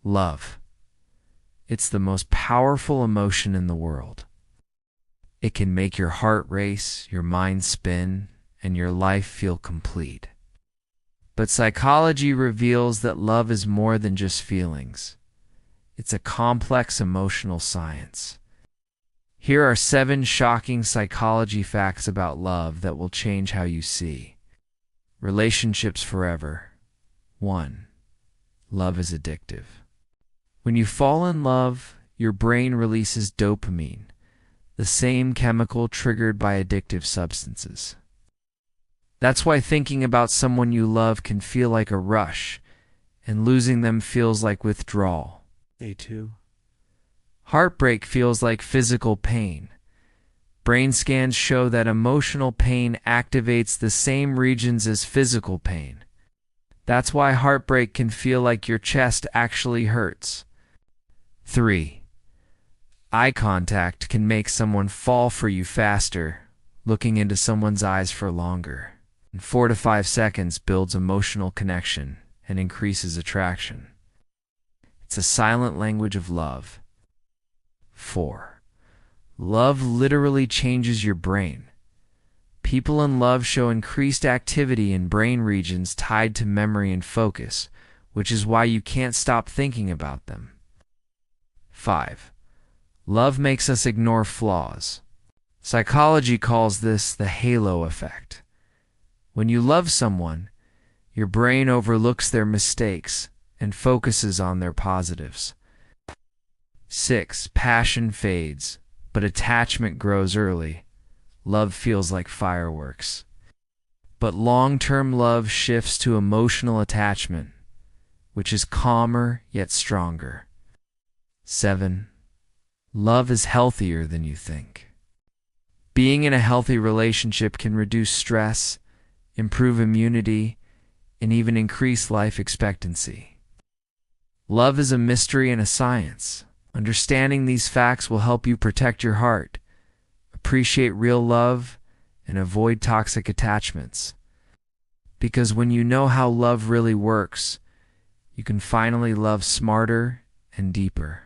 Love. It's the most powerful emotion in the world. It can make your heart race, your mind spin, and your life feel complete. But psychology reveals that love is more than just feelings. It's a complex emotional science. Here are 7 shocking psychology facts about love that will change how you see relationships forever. 1. Love is addictive. When you fall in love, your brain releases dopamine, the same chemical triggered by addictive substances. That's why thinking about someone you love can feel like a rush, and losing them feels like withdrawal. A2. Heartbreak feels like physical pain. Brain scans show that emotional pain activates the same regions as physical pain. That's why heartbreak can feel like your chest actually hurts. 3. Eye contact can make someone fall for you faster, looking into someone's eyes for longer. And 4 to 5 seconds builds emotional connection and increases attraction. It's a silent language of love. 4. Love literally changes your brain. People in love show increased activity in brain regions tied to memory and focus, which is why you can't stop thinking about them. 5. Love makes us ignore flaws. Psychology calls this the halo effect. When you love someone, your brain overlooks their mistakes and focuses on their positives. 6. Passion fades, but attachment grows early. Love feels like fireworks. But long-term love shifts to emotional attachment, which is calmer yet stronger. 7. Love is healthier than you think. Being in a healthy relationship can reduce stress, improve immunity, and even increase life expectancy. Love is a mystery and a science. Understanding these facts will help you protect your heart, appreciate real love, and avoid toxic attachments. Because when you know how love really works, you can finally love smarter and deeper.